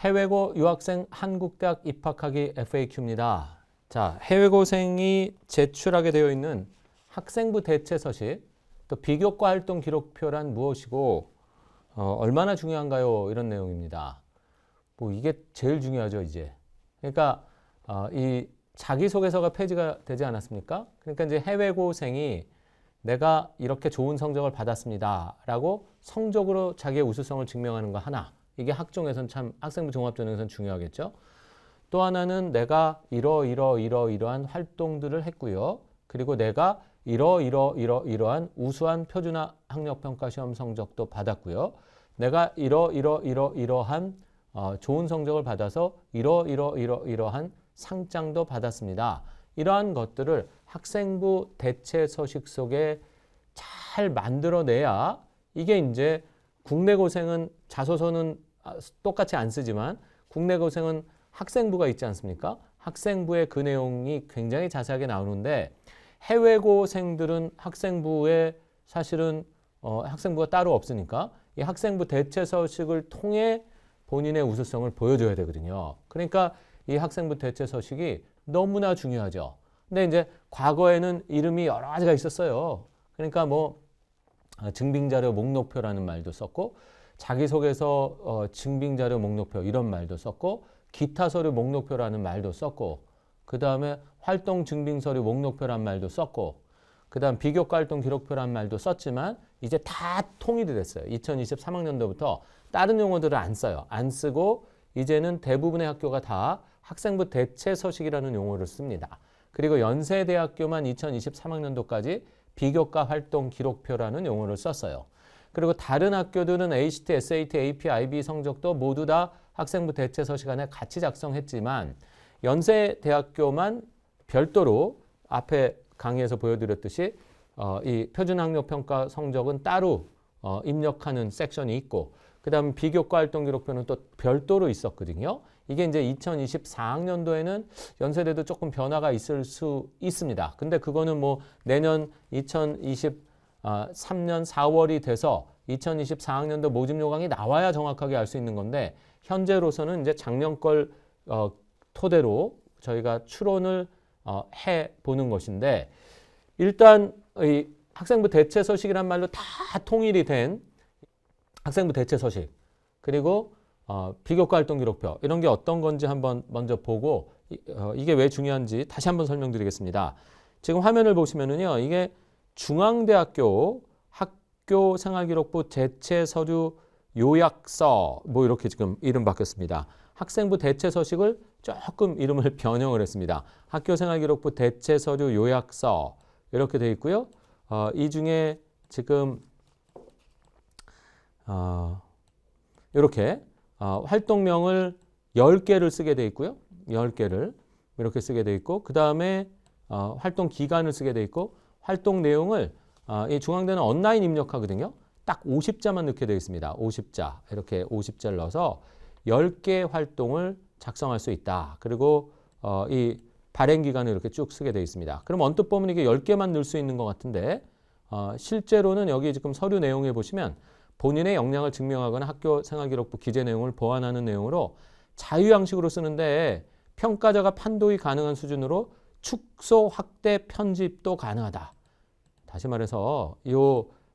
해외고 유학생 한국대학 입학하기 FAQ입니다. 자, 해외고생이 제출하게 되어 있는 학생부 대체 서식, 또 비교과 활동 기록표란 무엇이고 얼마나 중요한가요? 이런 내용입니다. 뭐 이게 제일 중요하죠, 이제. 그러니까 이 자기소개서가 폐지가 되지 않았습니까? 그러니까 이제 해외고생이 내가 이렇게 좋은 성적을 받았습니다 라고 성적으로 자기의 우수성을 증명하는 거 하나, 이게 학종에선 참 학생부 종합전형에선 중요하겠죠. 또 하나는 내가 이러한 활동들을 했고요. 그리고 내가 이러한 우수한 표준화 학력평가 시험 성적도 받았고요. 내가 이러한 좋은 성적을 받아서 이러한 상장도 받았습니다. 이러한 것들을 학생부 대체 서식 속에 잘 만들어내야 이게 이제 국내 고생은 자소서는 똑같이 안 쓰지만 국내 고생은 학생부가 있지 않습니까? 학생부에 그 내용이 굉장히 자세하게 나오는데 해외 고생들은 학생부에 사실은 학생부가 따로 없으니까 이 학생부 대체 서식을 통해 본인의 우수성을 보여줘야 되거든요. 그러니까 이 학생부 대체 서식이 너무나 중요하죠. 근데 이제 과거에는 이름이 여러 가지가 있었어요. 그러니까 뭐 증빙자료 목록표라는 말도 썼고 자기소개서 증빙자료 목록표 이런 말도 썼고 기타 서류 목록표라는 말도 썼고 그 다음에 활동 증빙서류 목록표란 말도 썼고 그 다음 비교과 활동 기록표란 말도 썼지만 이제 다 통일이 됐어요. 2023학년도부터 다른 용어들을 안 써요. 안 쓰고 이제는 대부분의 학교가 다 학생부 대체 서식이라는 용어를 씁니다. 그리고 연세대학교만 2023학년도까지 비교과 활동 기록표라는 용어를 썼어요. 그리고 다른 학교들은 ACT, SAT, AP, IB 성적도 모두 다 학생부 대체 서식 안에 같이 작성했지만 연세대학교만 별도로 앞에 강의에서 보여드렸듯이 이 표준학력평가 성적은 따로 입력하는 섹션이 있고 그 다음 비교과 활동 기록표는 또 별도로 있었거든요. 이게 이제 2024학년도에는 연세대도 조금 변화가 있을 수 있습니다. 근데 그거는 뭐 내년 2023년 4월이 돼서 2024학년도 모집 요강이 나와야 정확하게 알 수 있는 건데 현재로서는 이제 작년 걸 토대로 저희가 추론을 해보는 것인데 일단 이 학생부 대체 서식이란 말로 다 통일이 된 학생부 대체 서식 그리고 비교과 활동 기록표 이런 게 어떤 건지 한번 먼저 보고 이게 왜 중요한지 다시 한번 설명드리겠습니다. 지금 화면을 보시면은요. 이게 중앙대학교 학교 생활기록부 대체 서류 요약서 뭐 이렇게 지금 이름 바뀌었습니다. 학생부 대체 서식을 조금 이름을 변형을 했습니다. 학교 생활기록부 대체 서류 요약서 이렇게 되어 있고요. 이 중에 지금 이렇게 활동명을 10개를 쓰게 돼 있고요. 10개를 이렇게 쓰게 돼 있고 그 다음에 활동 기간을 쓰게 돼 있고 활동 내용을 이 중앙대는 온라인 입력하거든요. 딱 50자만 넣게 되어 있습니다. 50자 이렇게 50자를 넣어서 10개 활동을 작성할 수 있다. 그리고 이 발행 기간을 이렇게 쭉 쓰게 되어 있습니다. 그럼 언뜻 보면 이게 10개만 넣을 수 있는 것 같은데 실제로는 여기 지금 서류 내용에 보시면 본인의 역량을 증명하거나 학교 생활기록부 기재 내용을 보완하는 내용으로 자유양식으로 쓰는데 평가자가 판독이 가능한 수준으로 축소, 확대, 편집도 가능하다. 다시 말해서 이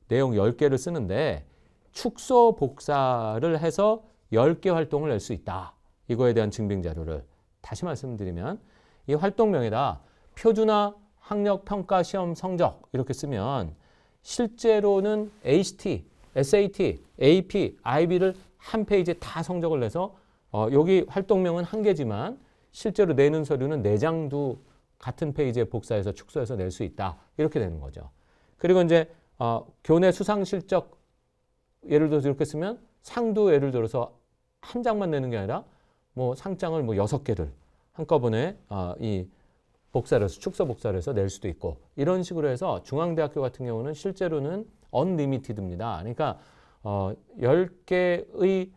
내용 10개를 쓰는데 축소, 복사를 해서 10개 활동을 낼 수 있다. 이거에 대한 증빙 자료를 다시 말씀드리면 이 활동명에다 표준화 학력평가 시험 성적 이렇게 쓰면 실제로는 ACT, SAT, AP, IB를 한 페이지에 다 성적을 내서 여기 활동명은 한 개지만 실제로 내는 서류는 4장도 같은 페이지에 복사해서 축소해서 낼 수 있다. 이렇게 되는 거죠. 그리고 이제 교내 수상 실적 예를 들어서 이렇게 쓰면 상도 예를 들어서 한 장만 내는 게 아니라 뭐 상장을 뭐 6개를 한꺼번에 이 복사를 해서 축소 복사를 해서 낼 수도 있고 이런 식으로 해서 중앙대학교 같은 경우는 실제로는 언리미티드입니다. 그러니까 10개의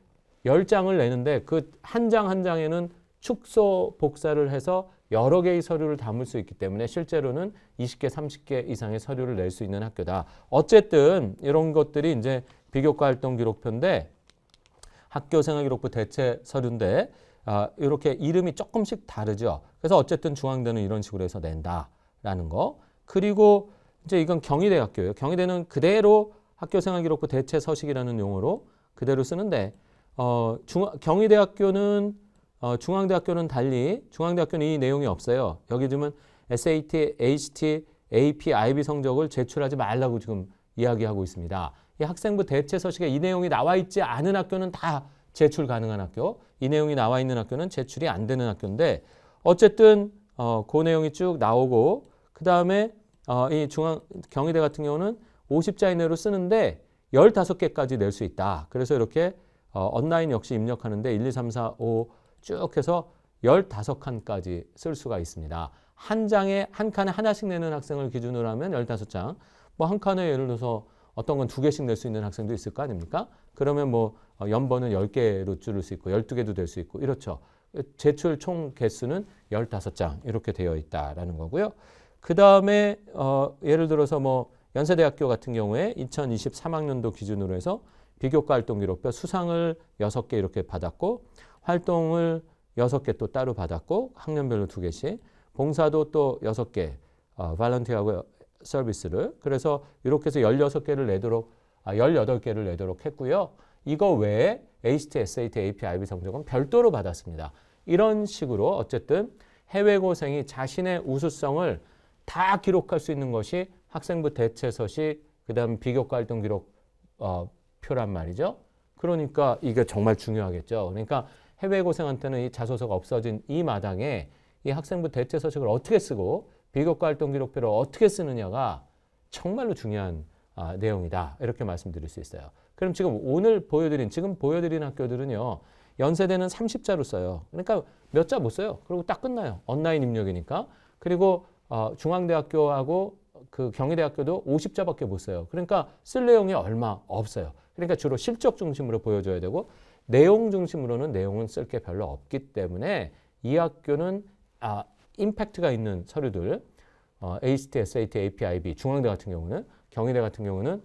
10장을 내는데 그 한 장 한 장에는 축소 복사를 해서 여러 개의 서류를 담을 수 있기 때문에 실제로는 20개, 30개 이상의 서류를 낼 수 있는 학교다. 어쨌든 이런 것들이 이제 비교과 활동 기록표인데 학교생활기록부 대체 서류인데 이렇게 이름이 조금씩 다르죠. 그래서 어쨌든 중앙대는 이런 식으로 해서 낸다라는 거. 그리고 이제 이건 경희대학교예요. 경희대는 그대로 학교생활기록부 대체 서식이라는 용어로 그대로 쓰는데 경희대학교는 중앙대학교는 달리 중앙대학교는 이 내용이 없어요. 여기 지금 SAT, HT, AP, IB 성적을 제출하지 말라고 지금 이야기하고 있습니다. 이 학생부 대체 서식에 이 내용이 나와 있지 않은 학교는 다 제출 가능한 학교, 이 내용이 나와 있는 학교는 제출이 안 되는 학교인데 어쨌든 그 내용이 쭉 나오고 그 다음에 이 경희대 같은 경우는 50자 이내로 쓰는데 15개까지 낼 수 있다. 그래서 이렇게 온라인 역시 입력하는데 1, 2, 3, 4, 5 쭉 해서 15칸까지 쓸 수가 있습니다. 한 칸에 하나씩 내는 학생을 기준으로 하면 15장. 뭐 한 칸에 예를 들어서 어떤 건 2개씩 낼 수 있는 학생도 있을 거 아닙니까? 그러면 뭐 연번은 10개로 줄일 수 있고 12개도 될 수 있고 이렇죠. 제출 총 개수는 15장 이렇게 되어 있다라는 거고요. 그 다음에 예를 들어서 뭐 연세대학교 같은 경우에 2023학년도 기준으로 해서 비교과 활동 기록표 수상을 6개 이렇게 받았고 활동을 6개 또 따로 받았고 학년별로 2개씩 봉사도 또 6개 발런티어하고 서비스를 그래서 이렇게 해서 16개를 내도록 18개를 내도록 했고요. 이거 외에 ACT, SAT, AP, IB 성적은 별도로 받았습니다. 이런 식으로 어쨌든 해외고생이 자신의 우수성을 다 기록할 수 있는 것이 학생부 대체 서식, 그 다음 비교과 활동 기록 표란 말이죠. 그러니까 이게 정말 중요하겠죠. 그러니까 해외고생한테는 이 자소서가 없어진 이 마당에 이 학생부 대체 서식을 어떻게 쓰고 비교과 활동 기록표를 어떻게 쓰느냐가 정말로 중요한 내용이다. 이렇게 말씀드릴 수 있어요. 그럼 지금 지금 보여드린 학교들은요. 연세대는 30자로 써요. 그러니까 몇 자 못 써요. 그리고 딱 끝나요. 온라인 입력이니까. 그리고 중앙대학교하고 그 경희대학교도 50자밖에 못 써요. 그러니까 쓸 내용이 얼마 없어요. 그러니까 주로 실적 중심으로 보여줘야 되고 내용 중심으로는 내용은 쓸 게 별로 없기 때문에 이 학교는 임팩트가 있는 서류들 ACT, SAT, AP, IB 중앙대 같은 경우는 경희대 같은 경우는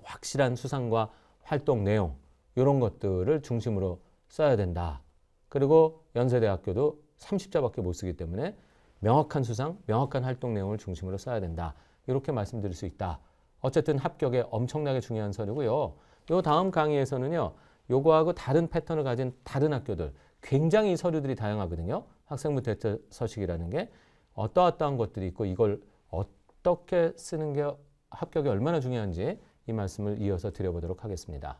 확실한 수상과 활동 내용 이런 것들을 중심으로 써야 된다. 그리고 연세대학교도 30자밖에 못 쓰기 때문에 명확한 수상, 명확한 활동 내용을 중심으로 써야 된다. 이렇게 말씀드릴 수 있다. 어쨌든 합격에 엄청나게 중요한 서류고요. 요 다음 강의에서는요. 요거하고 다른 패턴을 가진 다른 학교들 굉장히 서류들이 다양하거든요. 학생부 대체 서식이라는 게 어떠한 것들이 있고 이걸 어떻게 쓰는 게 합격에 얼마나 중요한지 이 말씀을 이어서 드려보도록 하겠습니다.